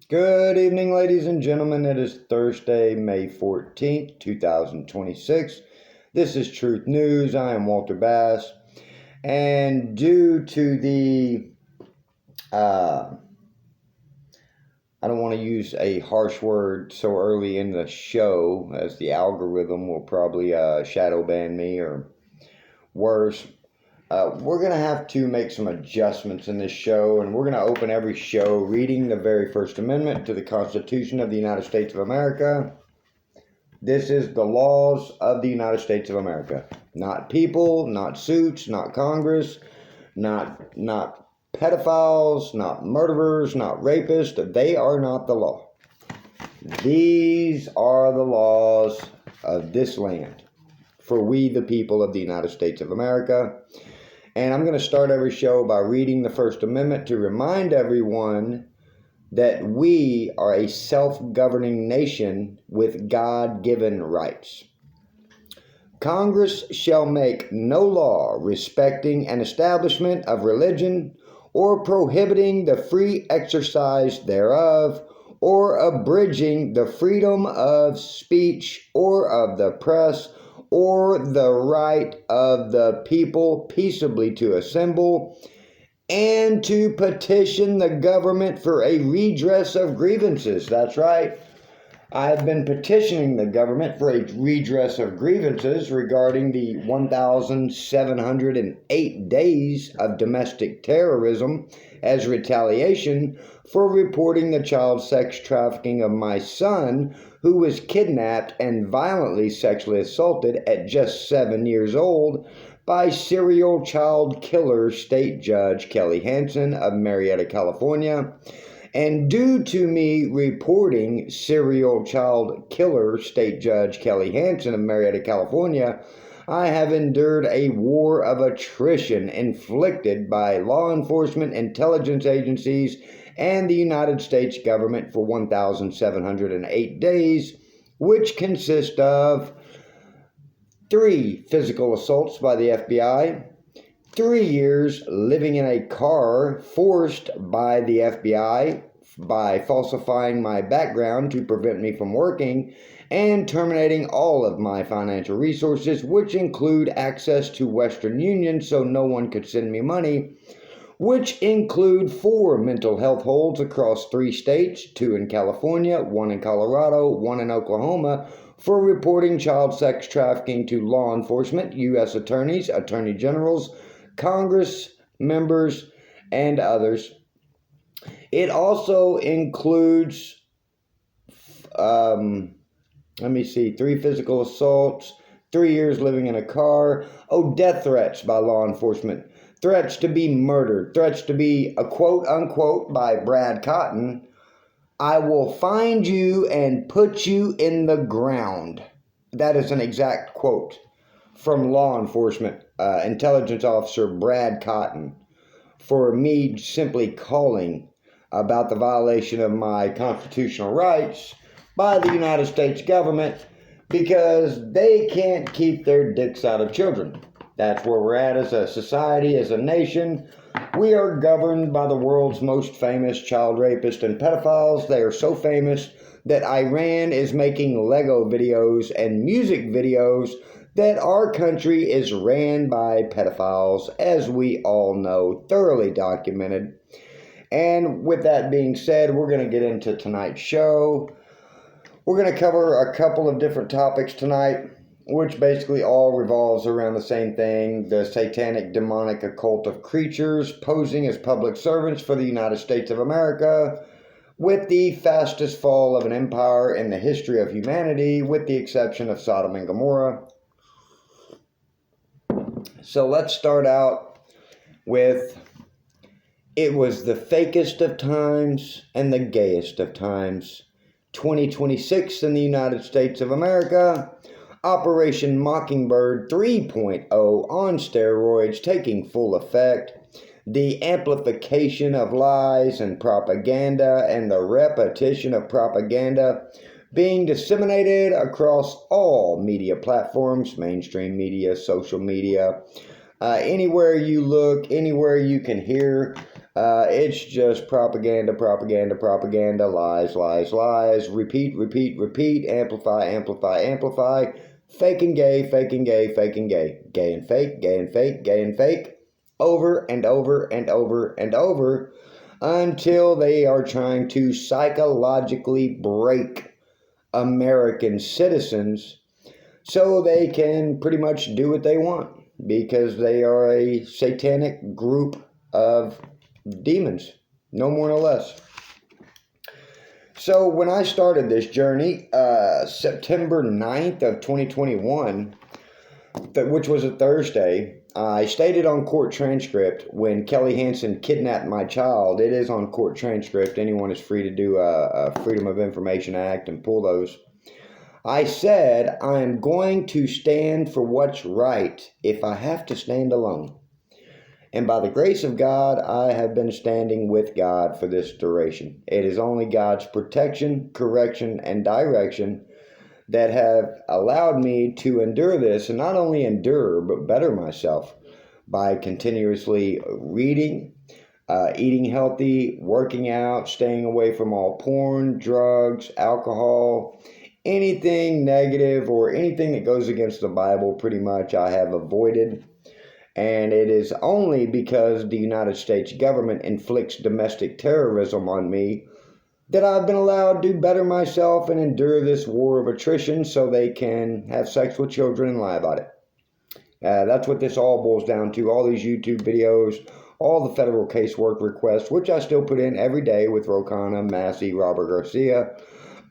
Good evening, ladies and gentlemen. It is Thursday, May 14th, 2026. This is Truth News. I am Walter Bass. And due to the, I don't want to use a harsh word so early in the show, as the algorithm will probably shadow ban me or worse. We're going to have to make some adjustments in this show, and we're going to open every show reading the very First Amendment to the Constitution of the United States of America. This is the laws of the United States of America. Not people, not suits, not Congress, not pedophiles, not murderers, not rapists. They are not the law. These are the laws of this land for we, the people of the United States of America. And I'm going to start every show by reading the First Amendment to remind everyone that we are a self-governing nation with God-given rights. Congress shall make no law respecting an establishment of religion or prohibiting the free exercise thereof or abridging the freedom of speech or of the press or the right of the people peaceably to assemble and to petition the government for a redress of grievances. That's right. I've been petitioning the government for a redress of grievances regarding the 1,708 days of domestic terrorism as retaliation for reporting the child sex trafficking of my son, who was kidnapped and violently sexually assaulted at just 7 years old by serial child killer State Judge Kelly Hansen of Marietta, California. And due to me reporting serial child killer State Judge Kelly Hansen of Marietta, California, I have endured a war of attrition inflicted by law enforcement, intelligence agencies, and the United States government for 1,708 days, which consist of 3 physical assaults by the FBI, 3 years living in a car forced by the FBI by falsifying my background to prevent me from working, and terminating all of my financial resources, which include access to Western Union so no one could send me money, which include 4 mental health holds across 3 states, 2 in California, 1 in Colorado, 1 in Oklahoma, for reporting child sex trafficking to law enforcement, U.S. attorneys, attorney generals, Congress members, and others. It also includes, 3 physical assaults, 3 years living in a car, death threats by law enforcement, threats to be murdered, threats to be, a quote unquote, by Brad Cotton, I will find you and put you in the ground. That is an exact quote from law enforcement intelligence officer Brad Cotton for me simply calling about the violation of my constitutional rights by the United States government because they can't keep their dicks out of children. That's where we're at as a society, as a nation. We are governed by the world's most famous child rapists and pedophiles. They are so famous that Iran is making Lego videos and music videos that our country is ran by pedophiles, as we all know, thoroughly documented. And with that being said, we're going to get into tonight's show. We're going to cover a couple of different topics tonight, which basically all revolves around the same thing: the satanic, demonic, occult of creatures posing as public servants for the United States of America, with the fastest fall of an empire in the history of humanity, with the exception of Sodom and Gomorrah. So let's start out with, it was the fakest of times and the gayest of times. 2026 in the United States of America. Operation Mockingbird 3.0 on steroids taking full effect. The amplification of lies and propaganda and the repetition of propaganda being disseminated across all media platforms, mainstream media, social media, anywhere you look, anywhere you can hear It's just propaganda, propaganda, propaganda, lies, lies, lies, repeat, repeat, repeat, amplify, amplify, amplify, fake and gay, fake and gay, fake and gay, gay and fake, gay and fake, gay and fake, over and over and over and over until they are trying to psychologically break American citizens so they can pretty much do what they want because they are a satanic group of demons, no more no less. So when I started this journey, September 9th of 2021, which was a Thursday, I stated on court transcript when Kelly Hansen kidnapped my child. It is on court transcript. Anyone is free to do a Freedom of Information Act and pull those. I said, I am going to stand for what's right if I have to stand alone. And by the grace of God, I have been standing with God for this duration. It is only God's protection, correction, and direction that have allowed me to endure this, and not only endure, but better myself by continuously reading, eating healthy, working out, staying away from all porn, drugs, alcohol, anything negative or anything that goes against the Bible. Pretty much I have avoided. And it is only because the United States government inflicts domestic terrorism on me that I've been allowed to better myself and endure this war of attrition so they can have sex with children and lie about it. That's what this all boils down to. All these YouTube videos, all the federal casework requests, which I still put in every day with Rokana, Massey, Robert Garcia.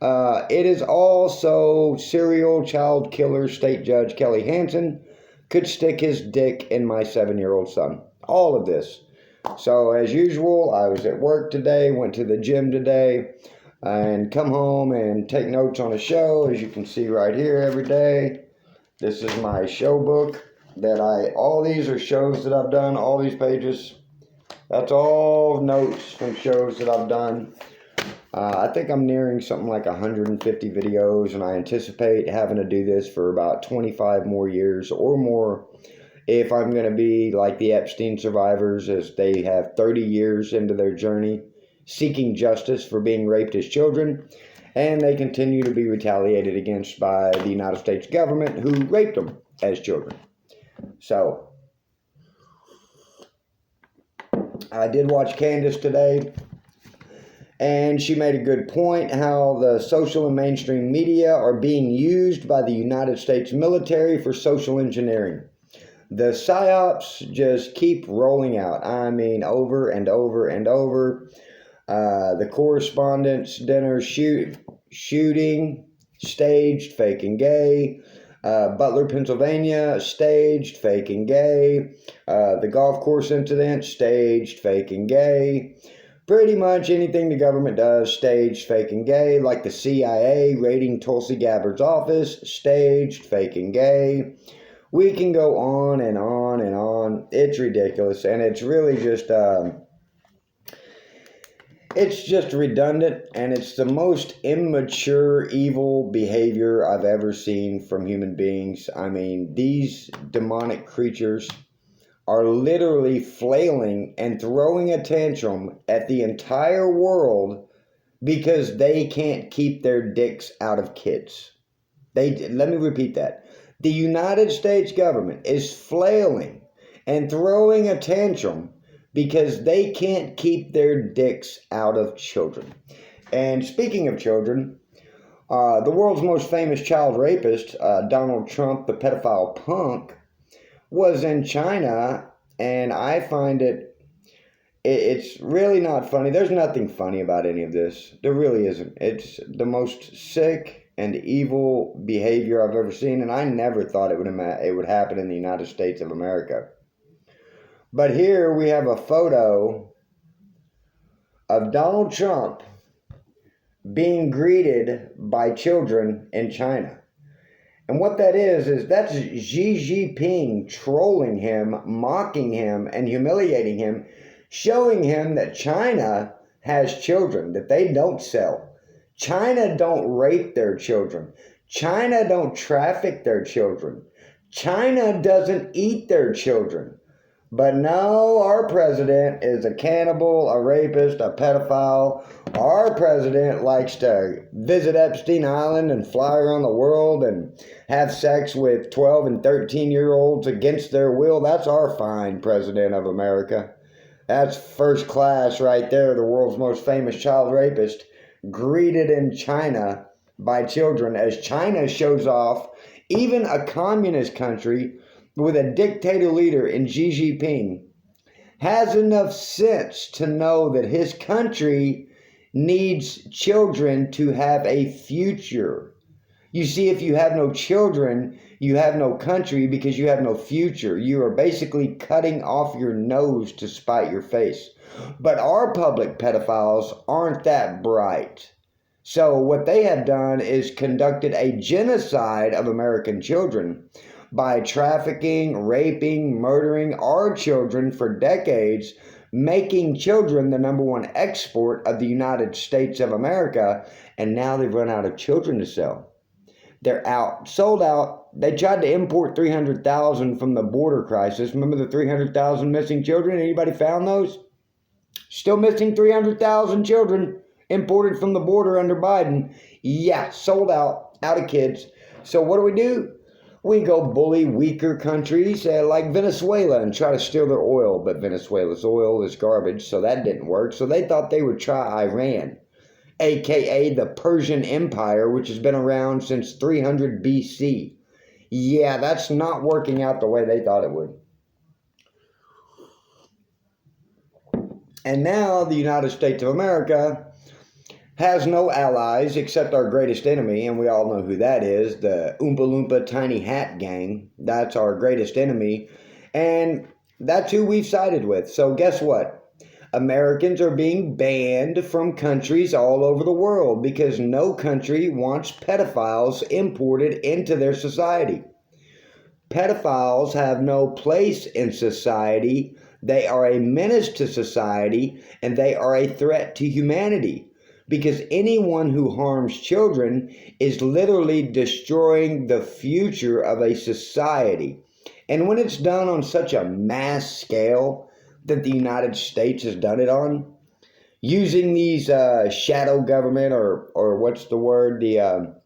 It is also serial child killer state judge Kelly Hansen could stick his dick in my 7-year-old son. All of this. So as usual, I was at work today, went to the gym today, and come home and take notes on a show, as you can see right here every day. This is my show book all these are shows that I've done, all these pages. That's all notes from shows that I've done. I think I'm nearing something like 150 videos, and I anticipate having to do this for about 25 more years or more if I'm going to be like the Epstein survivors, as they have 30 years into their journey seeking justice for being raped as children, and they continue to be retaliated against by the United States government who raped them as children. So, I did watch Candace today, and she made a good point how the social and mainstream media are being used by the United States military for social engineering. The psyops just keep rolling out. I mean, over and over and over. The Correspondents' Dinner shooting, staged, fake and gay. Butler, Pennsylvania, staged, fake and gay. The golf course incident, staged, fake and gay. Pretty much anything the government does, staged, fake and gay. Like the CIA raiding Tulsi Gabbard's office, staged, fake and gay. We can go on and on and on. It's ridiculous, and it's really just it's just redundant, and it's the most immature, evil behavior I've ever seen from human beings. I mean, these demonic creatures are literally flailing and throwing a tantrum at the entire world because they can't keep their dicks out of kids. Let me repeat that. The United States government is flailing and throwing a tantrum because they can't keep their dicks out of children. And speaking of children, the world's most famous child rapist, Donald Trump, the pedophile punk, was in China, and I find it's really not funny. There's nothing funny about any of this. There really isn't. It's the most sick and evil behavior I've ever seen, and I never thought it would happen in the United States of America. But here we have a photo of Donald Trump being greeted by children in China. And what that is that's Xi Jinping trolling him, mocking him, and humiliating him, showing him that China has children that they don't sell. China don't rape their children. China don't traffic their children. China doesn't eat their children. But no, our president is a cannibal, a rapist, a pedophile. Our president likes to visit Epstein Island and fly around the world and have sex with 12 and 13-year-olds against their will. That's our fine president of America. That's first class right there, the world's most famous child rapist, greeted in China by children as China shows off even a communist country with a dictator leader in Xi Jinping has enough sense to know that his country needs children to have a future. You see, if you have no children, you have no country because you have no future. You are basically cutting off your nose to spite your face. But our public pedophiles aren't that bright. So what they have done is conducted a genocide of American children by trafficking, raping, murdering our children for decades, making children the number one export of the United States of America, and now they've run out of children to sell. They're out, sold out. They tried to import 300,000 from the border crisis. Remember the 300,000 missing children? Anybody found those? Still missing 300,000 children imported from the border under Biden. Yeah, sold out, out of kids. So what do? We go bully weaker countries like Venezuela and try to steal their oil. But Venezuela's oil is garbage, so that didn't work. So they thought they would try Iran, aka the Persian Empire, which has been around since 300 BC. Yeah, that's not working out the way they thought it would. And now the United States of America has no allies except our greatest enemy, and we all know who that is, the Oompa Loompa Tiny Hat Gang. That's our greatest enemy, and that's who we've sided with. So guess what? Americans are being banned from countries all over the world because no country wants pedophiles imported into their society. Pedophiles have no place in society. They are a menace to society, and they are a threat to humanity. Because anyone who harms children is literally destroying the future of a society. And when it's done on such a mass scale that the United States has done it on, using these shadow government or what's the word? It's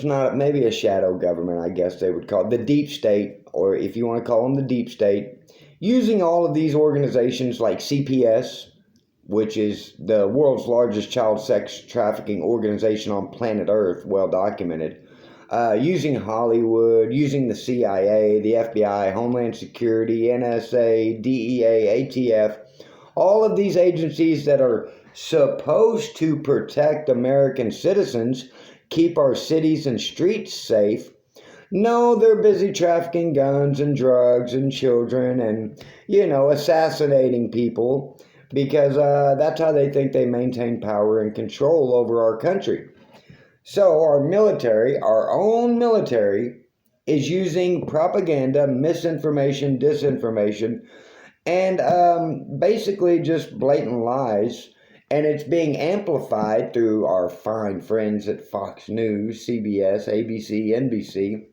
not maybe a shadow government, I guess they would call it the deep state, or if you want to call them the deep state, using all of these organizations like CPS, which is the world's largest child sex trafficking organization on planet Earth, well documented, using Hollywood, using the CIA, the FBI, Homeland Security, NSA, DEA, ATF, all of these agencies that are supposed to protect American citizens, keep our cities and streets safe. No, they're busy trafficking guns and drugs and children and, assassinating people, because that's how they think they maintain power and control over our country. So our military, our own military, is using propaganda, misinformation, disinformation, and basically just blatant lies, and it's being amplified through our fine friends at Fox News, CBS, ABC, NBC,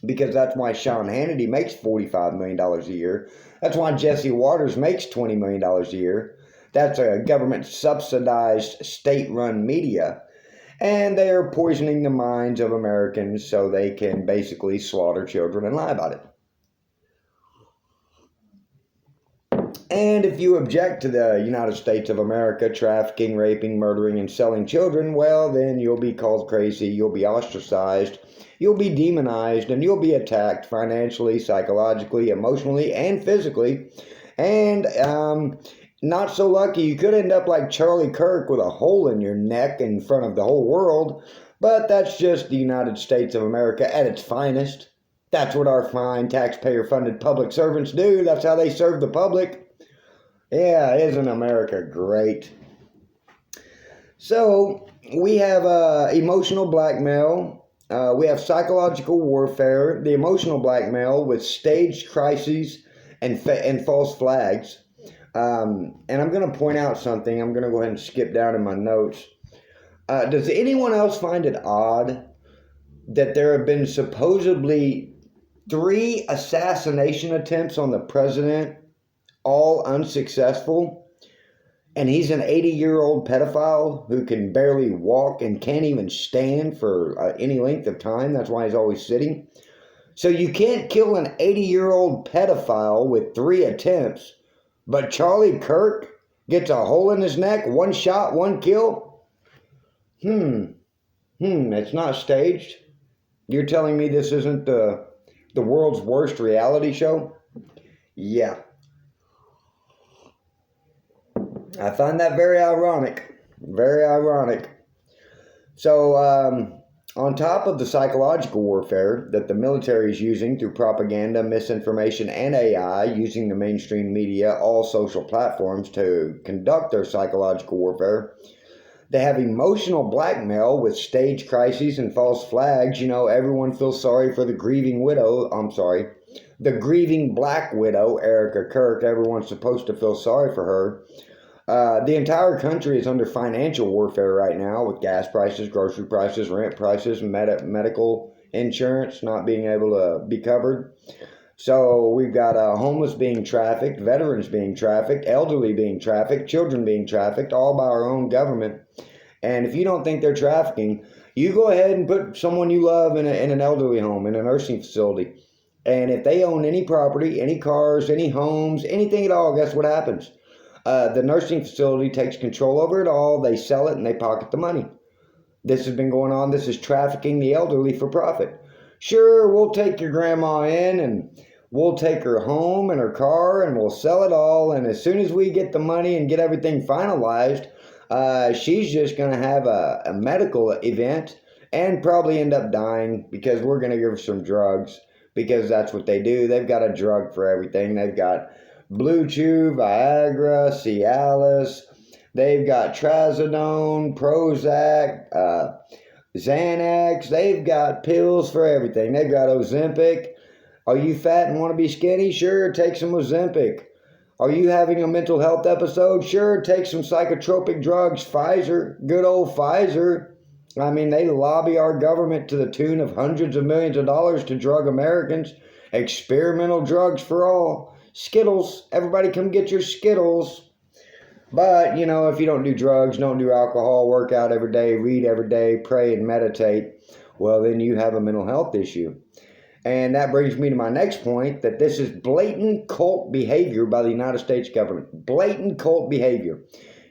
because that's why Sean Hannity makes $45 million a year. That's why Jesse Waters makes $20 million a year. That's a government-subsidized, state-run media. And they are poisoning the minds of Americans so they can basically slaughter children and lie about it. And if you object to the United States of America trafficking, raping, murdering, and selling children, well, then you'll be called crazy, you'll be ostracized, you'll be demonized, and you'll be attacked financially, psychologically, emotionally, and physically. And not so lucky, you could end up like Charlie Kirk with a hole in your neck in front of the whole world. But that's just the United States of America at its finest. That's what our fine taxpayer-funded public servants do. That's how they serve the public. Yeah, isn't America great? So, we have emotional blackmail. We have psychological warfare, the emotional blackmail with staged crises and false flags. And I'm going to point out something. I'm going to go ahead and skip down in my notes. Does anyone else find it odd that there have been supposedly 3 assassination attempts on the president, all unsuccessful. And he's an 80-year-old pedophile who can barely walk and can't even stand for any length of time. That's why he's always sitting. So you can't kill an 80-year-old pedophile with 3 attempts, but Charlie Kirk gets a hole in his neck, 1 shot, 1 kill? It's not staged. You're telling me this isn't the world's worst reality show? Yeah. I find that very ironic. Very ironic. So, on top of the psychological warfare that the military is using through propaganda, misinformation, and AI, using the mainstream media, all social platforms to conduct their psychological warfare, they have emotional blackmail with stage crises and false flags. Everyone feels sorry for the grieving widow. The grieving black widow, Erica Kirk. Everyone's supposed to feel sorry for her. The entire country is under financial warfare right now with gas prices, grocery prices, rent prices, medical insurance not being able to be covered. So we've got homeless being trafficked, veterans being trafficked, elderly being trafficked, children being trafficked, all by our own government. And if you don't think they're trafficking, you go ahead and put someone you love in an elderly home, in a nursing facility. And if they own any property, any cars, any homes, anything at all, guess what happens? The nursing facility takes control over it all. They sell it and they pocket the money. This has been going on. This is trafficking the elderly for profit. Sure, we'll take your grandma in and we'll take her home and her car and we'll sell it all. And as soon as we get the money and get everything finalized, she's just going to have a medical event and probably end up dying because we're going to give her some drugs, because that's what they do. They've got a drug for everything. They've got Blue Chew, Viagra, Cialis. They've got Trazodone, Prozac, Xanax. They've got pills for everything. They've got Ozempic. Are you fat and want to be skinny? Sure, take some Ozempic. Are you having a mental health episode? Sure, take some psychotropic drugs. Pfizer, good old Pfizer. I mean, they lobby our government to the tune of hundreds of millions of dollars to drug Americans. Experimental drugs for all. Skittles. Everybody come get your Skittles. But, if you don't do drugs, don't do alcohol, work out every day, read every day, pray and meditate, well, then you have a mental health issue. And that brings me to my next point, that this is blatant cult behavior by the United States government. Blatant cult behavior.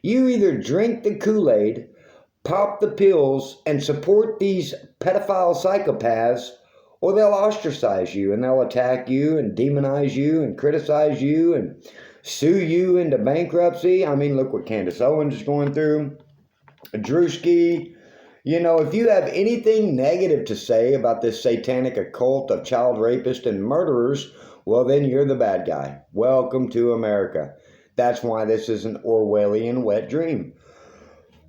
You either drink the Kool-Aid, pop the pills, and support these pedophile psychopaths, or they'll ostracize you and they'll attack you and demonize you and criticize you and sue you into bankruptcy. I mean, look what Candace Owens is going through. Drewski. If you have anything negative to say about this satanic occult of child rapists and murderers, well, then you're the bad guy. Welcome to America. That's why this is an Orwellian wet dream.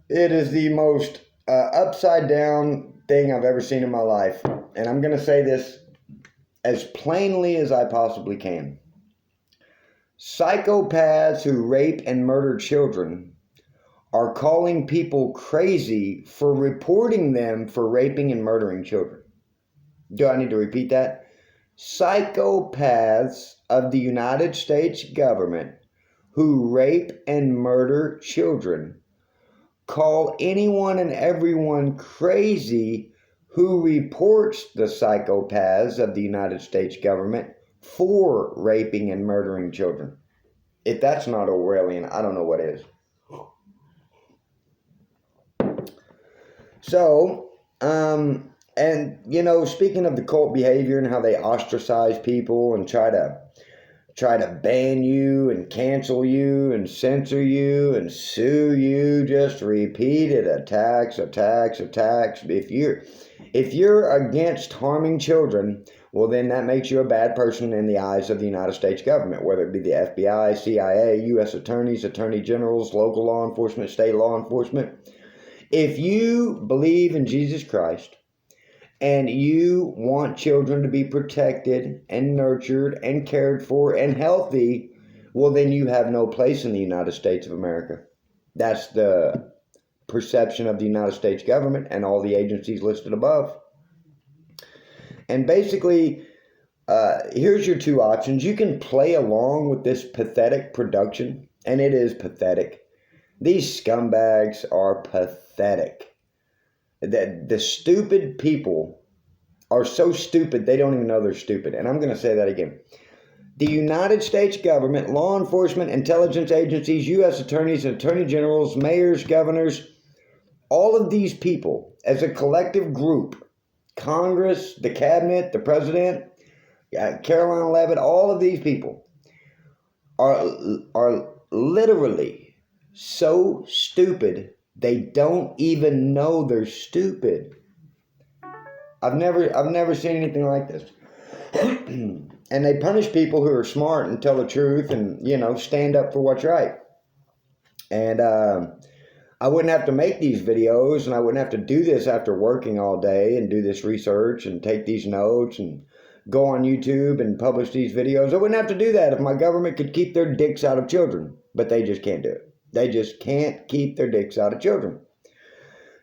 It is the most upside down thing I've ever seen in my life. And I'm going to say this as plainly as I possibly can. Psychopaths who rape and murder children are calling people crazy for reporting them for raping and murdering children. Do I need to repeat that? Psychopaths of the United States government who rape and murder children call anyone and everyone crazy who reports the psychopaths of the United States government for raping and murdering children. If that's not Orwellian, I don't know what is. So, speaking of the cult behavior and how they ostracize people and try to ban you and cancel you and censor you and sue you, just repeated attacks. If you're against harming children, well, then that makes you a bad person in the eyes of the United States government, whether it be the FBI, CIA, U.S. attorneys, attorney generals, local law enforcement, state law enforcement. If you believe in Jesus Christ and you want children to be protected and nurtured and cared for and healthy, well, then you have no place in the United States of America. That's the perception of the United States government and all the agencies listed above. And basically, Here's your two options. You can play along with this pathetic production, and it is pathetic. These scumbags are pathetic. The stupid people are so stupid they don't even know they're stupid. And I'm going to say that again. The United States government, law enforcement, intelligence agencies, U.S. attorneys and attorney generals, mayors, governors, all of these people as a collective group, Congress, the cabinet, the president, Caroline Leavitt, all of these people are literally so stupid they don't even know they're stupid. I've never seen anything like this. And they punish people who are smart and tell the truth and, stand up for what's right. And I wouldn't have to make these videos, and I wouldn't have to do this after working all day and do this research and take these notes and go on YouTube and publish these videos. I wouldn't have to do that if my government could keep their dicks out of children. But they just can't do it. They just can't keep their dicks out of children.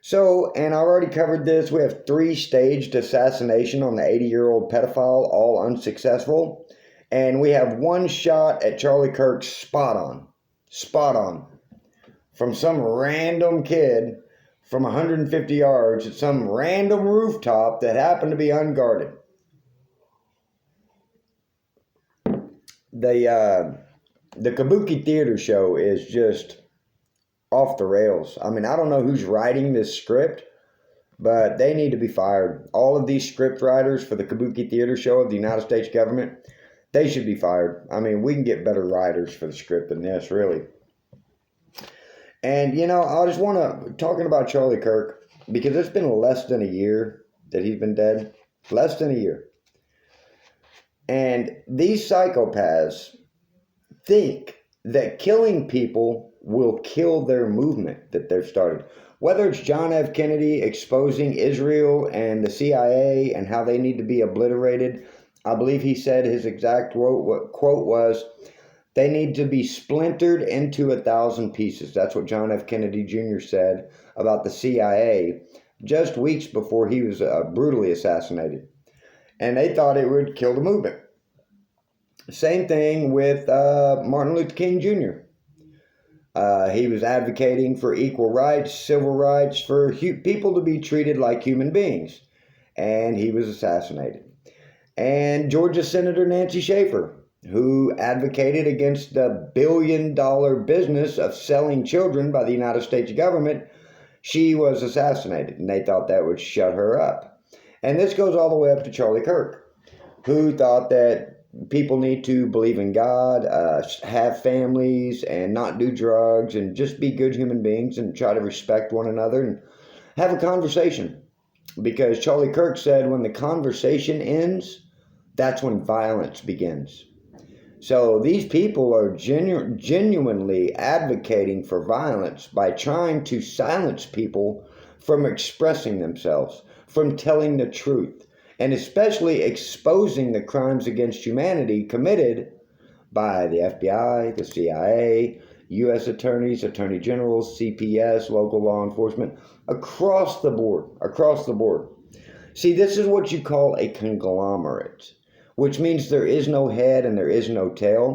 So, and I already covered this, we have 3 staged assassination on the 80-year-old pedophile, all unsuccessful. And we have 1 shot at Charlie Kirk spot on, from some random kid from 150 yards at some random rooftop that happened to be unguarded. The Kabuki Theater show is just off the rails. I mean, I don't know who's writing this script, but they need to be fired. All of these script writers for the Kabuki Theater show of the United States government, they should be fired. I mean, we can get better writers for the script than this, really. And, I just want to, talking about Charlie Kirk, because it's been less than a year that he's been dead. Less than a year. And these psychopaths think that killing people will kill their movement that they've started. Whether it's John F. Kennedy exposing Israel and the CIA and how they need to be obliterated, I believe he said his exact quote was, they need to be splintered into 1,000 pieces. That's what John F. Kennedy Jr. said about the CIA just weeks before he was brutally assassinated. And they thought it would kill the movement. Same thing with Martin Luther King Jr. He was advocating for equal rights, civil rights, for people to be treated like human beings. And he was assassinated. And Georgia Senator Nancy Schaefer, who advocated against the billion-dollar business of selling children by the United States government, she was assassinated. And they thought that would shut her up. And this goes all the way up to Charlie Kirk, who thought that people need to believe in God, have families, and not do drugs, and just be good human beings and try to respect one another and have a conversation. Because Charlie Kirk said when the conversation ends, that's when violence begins. So these people are genuinely advocating for violence by trying to silence people from expressing themselves, from telling the truth, and especially exposing the crimes against humanity committed by the FBI, the CIA, U.S. attorneys, attorney generals, CPS, local law enforcement, across the board. See, this is what you call a conglomerate, which means there is no head and there is no tail.